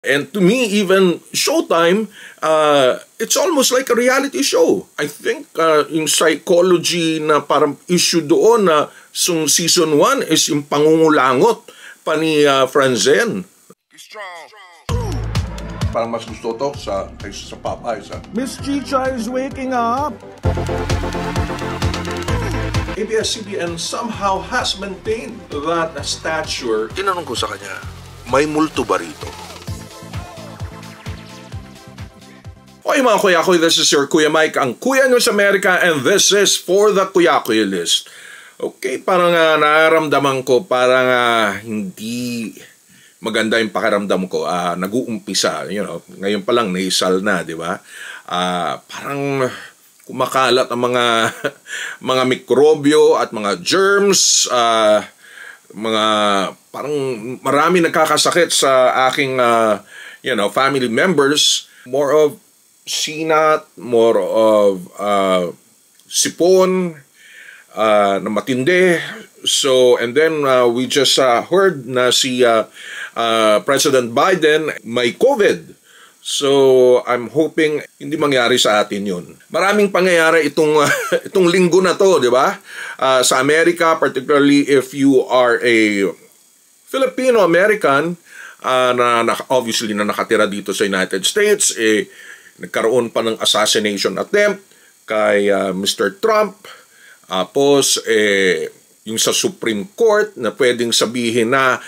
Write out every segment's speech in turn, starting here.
And to me, even Showtime, it's almost like a reality show. I think yung psychology na parang issue doon na season 1 is yung pangungulangot pa ni Franzen. Parang mas gusto to kaysa sa Popeyes. Miss Chicha is waking up! ABS-CBN somehow has maintained that stature. Tinanong ko sa kanya, may multo ba rito? Okay mga Kuya-Kuy, this is your Kuya Mike, ang Kuya nyo sa Amerika, and this is For the Kuya-Kuy List. Okay, parang nararamdaman ko, parang hindi maganda yung pakiramdam ko. Nag-uumpisa, ngayon pa lang nasal na, di ba? Parang kumakalat ang mga mikrobyo at mga germs, parang marami nagkakasakit sa aking family members. More of sinat, more of sipon na matindi. So, and then we just heard na si President Biden may COVID. So, I'm hoping hindi mangyari sa atin yun. Maraming pangyayari itong linggo na to, di ba? Sa Amerika, particularly if you are a Filipino-American, obviously na nakatira dito sa United States, nagkaroon pa ng assassination attempt kay Mr. Trump. Tapos, yung sa Supreme Court na pwedeng sabihin na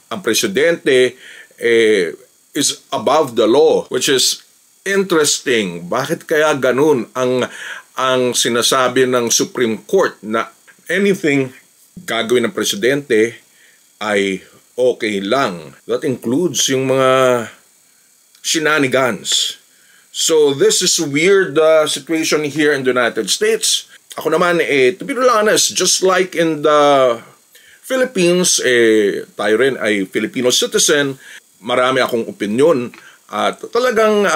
ang presidente is above the law, which is interesting. Bakit kaya ganun ang sinasabi ng Supreme Court na anything gagawin ng presidente ay okay lang? That includes yung mga shenanigans. So this is a weird situation here in the United States. Ako naman, to be honest, just like in the Philippines, tayo rin ay Filipino citizen, marami akong opinion at talagang,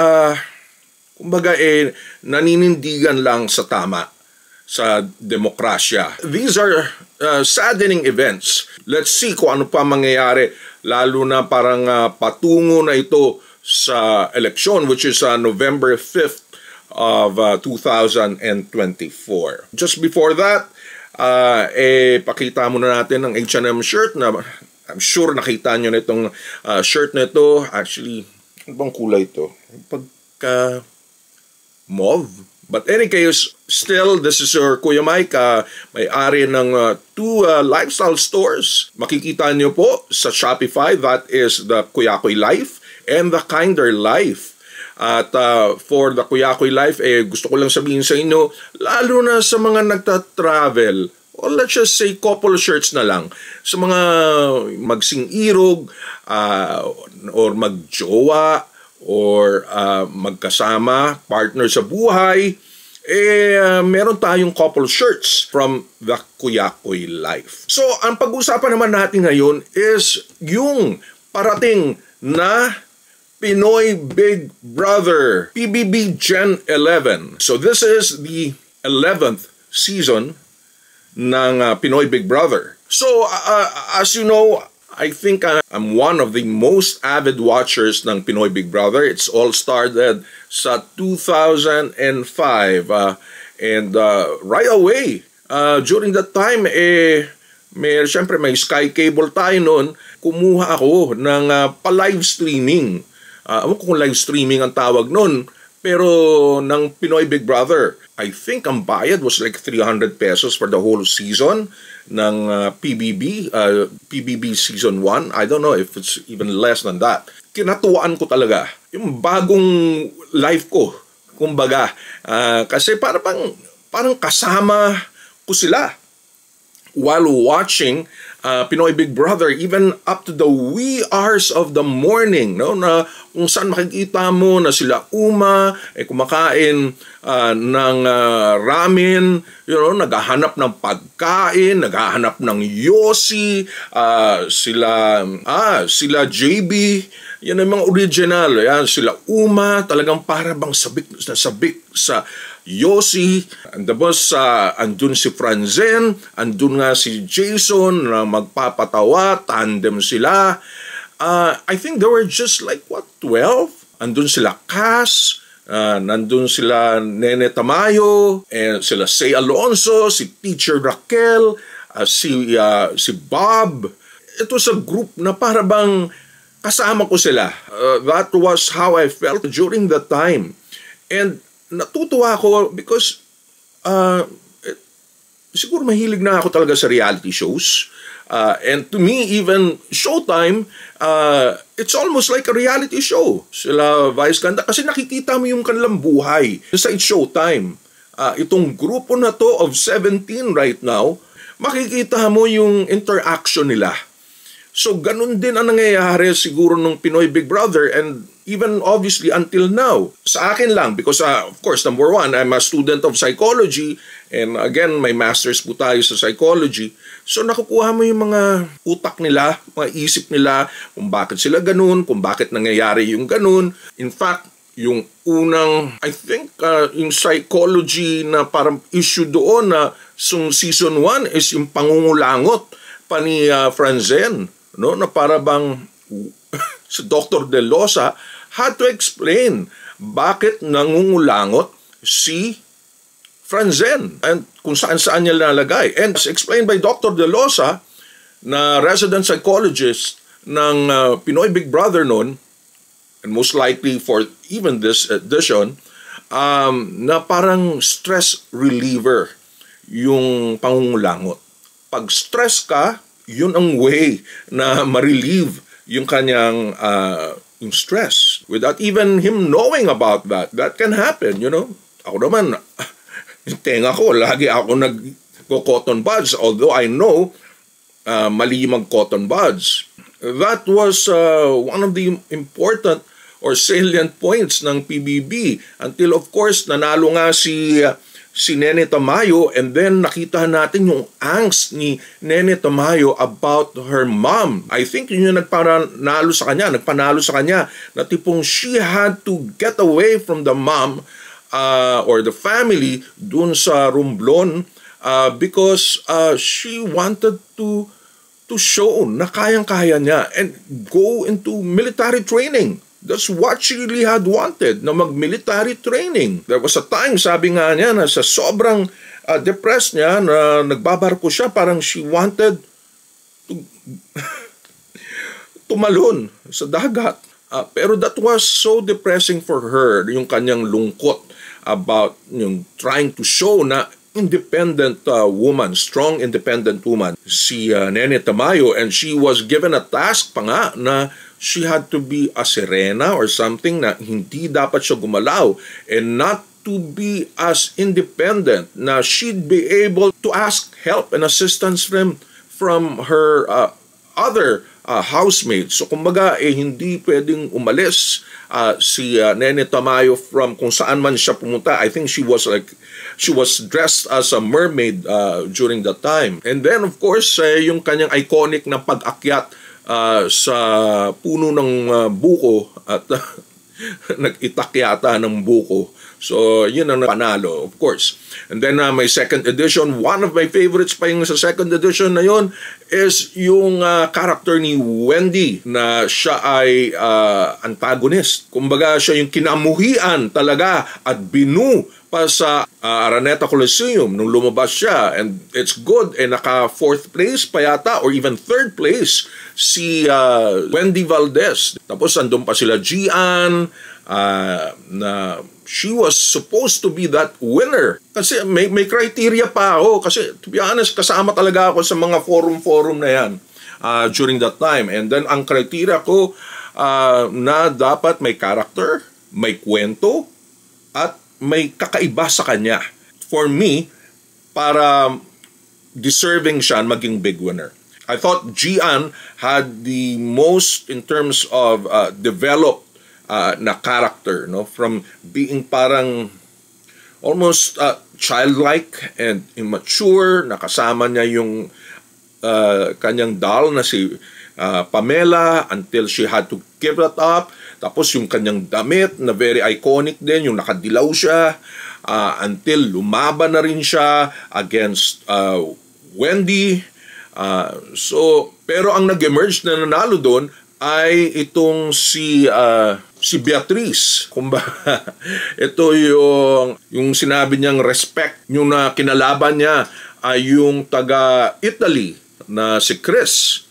kumbaga, naninindigan lang sa tama sa demokrasya. These are saddening events. Let's see kung ano pa mangyayari, lalo na parang patungo na ito sa election, which is November 5th of 2024. Just before that, pakita muna natin ang H&M shirt na I'm sure nakita nyo na itong shirt na ito. Actually, ano bang kulay ito? Pagka mauve. But any case, still, this is your Kuya Mike, may-ari ng 2 lifestyle stores. Makikita nyo po sa Shopify, that is the Kuya-Kuy Life and the Kinder Life. At for the Kuya-Kuy Life, gusto ko lang sabihin sa inyo, lalo na sa mga nagta-travel, or let's just say couple shirts na lang, sa mga magsing-irog, or magjowa, or magkasama, partner sa buhay, meron tayong couple shirts from the Kuya-Kuy Life. So, ang pag-usapan naman natin ngayon is yung parating na Pinoy Big Brother, PBB Gen 11. So this is the 11th season ng Pinoy Big Brother. So as you know, I think I'm one of the most avid watchers ng Pinoy Big Brother. It's all started sa 2005. And right away, during that time, syempre may Sky Cable tayo noon, kumuha ako ng pa-live streaming. Alam ko kung live streaming ang tawag nun, pero ng Pinoy Big Brother, I think ang bayad was like 300 pesos for the whole season ng PBB Season 1. I don't know if it's even less than that. Kinatuwaan ko talaga yung bagong life ko, kumbaga. Kasi parang kasama ko sila while watching Pinoy Big Brother, even up to the wee hours of the morning, no? Na kung saan makikita mo na sila kumakain ng ramen, naghahanap ng pagkain, naghahanap ng yosi, sila JB, yan ang mga original, yan, sila talagang para bang sabik na sabik sa Yossi, andabos andun si Franzen, andun nga si Jason na magpapatawa, tandem sila. I think there were just like, 12? Andun sila Cass, nandun sila Nene Tamayo, and sila Say Alonso, si Teacher Raquel, si Bob. It was a group na para bang kasama ko sila. That was how I felt during that time. And natutuwa ako because siguro mahilig na ako talaga sa reality shows. And to me, even Showtime, it's almost like a reality show. Sila Vice Ganda, kasi nakikita mo yung kanilang buhay sa It's Showtime. Itong grupo na to of 17 right now, makikita mo yung interaction nila. So, ganun din ang nangyayari siguro nung Pinoy Big Brother and even obviously until now. Sa akin lang, because of course, number one, I'm a student of psychology and again, may master's po tayo sa psychology. So, nakukuha mo yung mga utak nila, mga isip nila, kung bakit sila ganun, kung bakit nangyayari yung ganun. In fact, yung unang, I think, yung psychology na parang issue doon na season 1 is yung pangungulangot pa ni Franzen. No, na para bang si Dr. De Losa had to explain bakit nangungulangot si Franzen and kung saan niya nalagay. And as explained by Dr. De Losa, na resident psychologist ng Pinoy Big Brother noon, and most likely for even this edition, na parang stress reliever yung pangungulangot. Pag stress ka, yun ang way na ma-relieve yung kanyang yung stress without even him knowing about that. That can happen, you know. Ako naman, yung tenga ko, lagi ako nag-cotton buds, although I know mali mag-cotton buds. That was one of the important or salient points ng PBB until of course nanalo nga si Nene Tamayo, and then nakita natin yung angst ni Nene Tamayo about her mom. I think yun yung nagpanalo sa kanya na tipong she had to get away from the mom or the family dun sa Romblon because she wanted to show na kayang-kaya niya and go into military training. That's what she really had wanted, na mag-military training. There was a time, sabi nga niya, na sa sobrang depressed niya, na nagbabarko siya, parang she wanted to tumalon sa dagat. Pero that was so depressing for her, yung kanyang lungkot about yung trying to show na independent woman, strong independent woman, si Nene Tamayo, and she was given a task pa nga na she had to be a sirena or something na hindi dapat siya gumalaw and not to be as independent na she'd be able to ask help and assistance from her other housemates. So kumbaga hindi pwedeng umalis si Nene Tamayo from kung saan man siya pumunta. I think she was dressed as a mermaid during that time. And then of course yung kanyang iconic na pag-akyat sa puno ng buko at nag-itak yata ng buko. So, yun ang panalo, of course. And then may second edition. One of my favorites pa yung sa second edition na yun is yung character ni Wendy na siya ay antagonist. Kumbaga, siya yung kinamuhian talaga at binu pa sa Araneta Coliseum nung lumabas siya. And it's good. And naka 4th place pa yata or even 3rd place si Wendy Valdez. Tapos andun pa sila Gian na she was supposed to be that winner. Kasi may criteria pa ako. Kasi to be honest, kasama talaga ako sa mga forum na yan during that time. And then ang criteria ko na dapat may character, may kwento, at may kakaiba sa kanya. For me, para deserving siya maging big winner. I thought Gian had the most in terms of developed na character, no, from being parang almost childlike and immature, nakasama niya yung kanyang doll na si Pamela until she had to give that up. Tapos yung kanyang damit na very iconic din, yung nakadilaw siya until lumaban na rin siya against Wendy. Pero ang nag-emerge na nanalo doon ay itong si Beatrice. Kumbaga, ito yung sinabi niyang respect, yung na kinalaban niya ay yung taga-Italy na si Chris,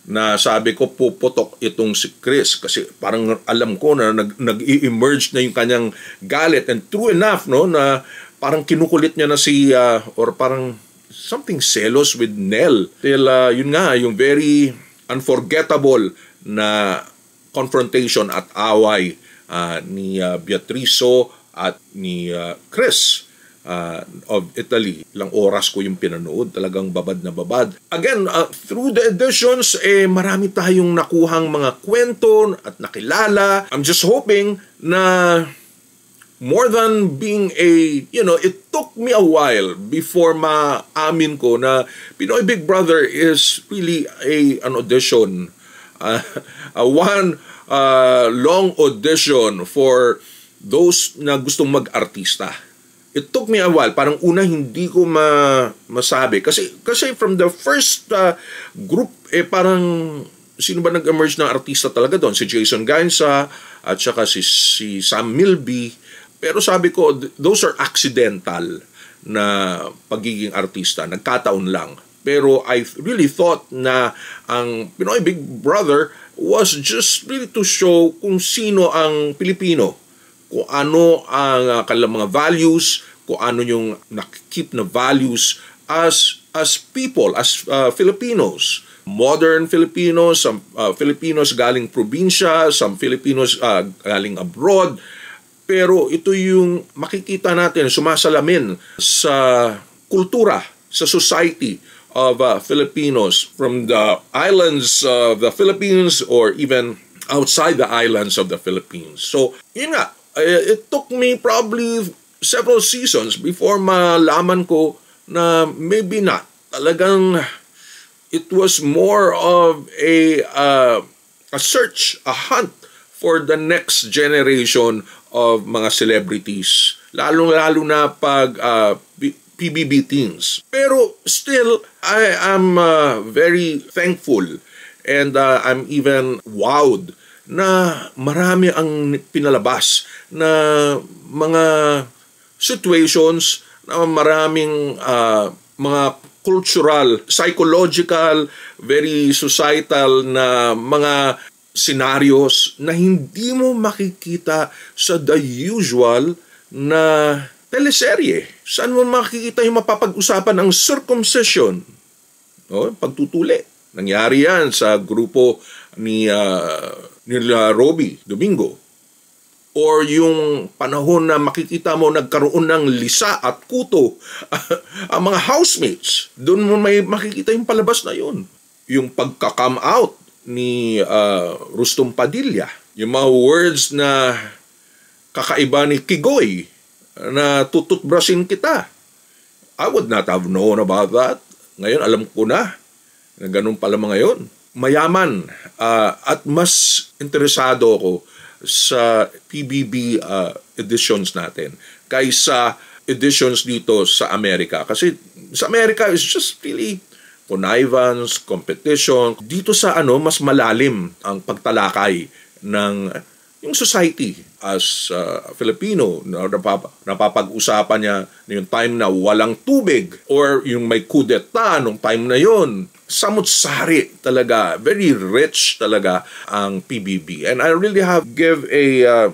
na sabi ko puputok itong si Chris kasi parang alam ko na nag-i-emerge na yung kanyang galit, and true enough, no, na parang kinukulit niya na or parang something selos with Nell till yun nga, yung very unforgettable na confrontation at away ni Beatrizo at ni Chris of Italy. Ilang oras ko yung pinanood, talagang babad na babad. Again, through the editions, marami tayong nakuhang mga kwento at nakilala. I'm just hoping na more than being it took me a while before maamin ko na Pinoy Big Brother is really an audition. One long audition for those na gustong mag-artista. It took me a while. Parang una hindi ko masabi. Kasi from the first group, parang sino ba nag-emerge na artista talaga doon? Si Jason Gainsa at saka si Sam Milby. Pero sabi ko, those are accidental na pagiging artista. Nagkataon lang. Pero I really thought na ang Pinoy Big Brother was just really to show kung sino ang Pilipino, kung ano ang kanilang mga values, kung ano yung nakikip na values as people, as Filipinos. Modern Filipinos, some Filipinos galing probinsya, some Filipinos galing abroad. Pero ito yung makikita natin, sumasalamin sa kultura, sa society of Filipinos from the islands of the Philippines or even outside the islands of the Philippines. So, yun nga, it took me probably several seasons before malaman ko na maybe not. Talagang it was more of a search, a hunt for the next generation of mga celebrities. Lalo-lalo na pag PBB teens. Pero still, I am very thankful and I'm even wowed na marami ang pinalabas na mga situations, na maraming mga cultural, psychological, very societal na mga scenarios na hindi mo makikita sa the usual na teleserye. Saan mo makikita yung mapapag-usapan ang circumcision? Pagtutuli. Nangyari yan sa grupo ni Roby Domingo. Or yung panahon na makikita mo nagkaroon ng lisa at kuto ang mga housemates. Doon mo may makikita yung palabas na yun. Yung pagka-come out ni Rustom Padilla. Yung mga words na kakaiba ni Kigoy na tututbrushin kita. I would not have known about that. Ngayon, alam ko na ganun pala mga yun. Mayaman at mas interesado ako sa PBB editions natin kaysa editions dito sa Amerika. Kasi sa Amerika is just really connivance, competition. Dito sa mas malalim ang pagtalakay ng yung society as Filipino. Napapag-usapan niya yung time na walang tubig or yung may kudeta nung time na yon. Samut-sari talaga. Very rich talaga ang PBB. And I really have give a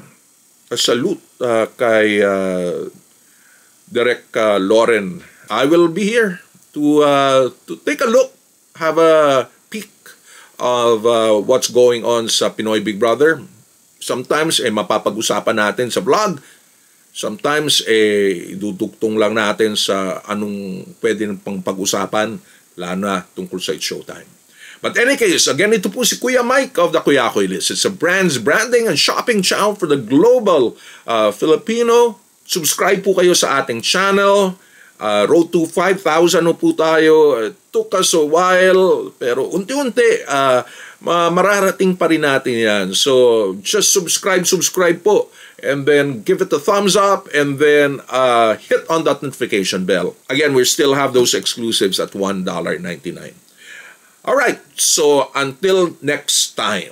salute kay Direk Loren. I will be here to take a look, have a peek of what's going on sa Pinoy Big Brother. Sometimes mapapag-usapan natin sa vlog. Sometimes idudugtong lang natin sa anong pwede pang pag-usapan, lalo na tungkol sa It's Showtime. But in any case, again, ito po si Kuya Mike of the Kuyakoy List. It's a branding and shopping channel for the global Filipino. Subscribe po kayo sa ating channel. Road to 5,000 po tayo. It took us a while, pero unti-unti, mararating pa rin natin yan. So, just subscribe po. And then, give it a thumbs up. And then, hit on that notification bell. Again, we still have those exclusives at $1.99. Alright, so until next time.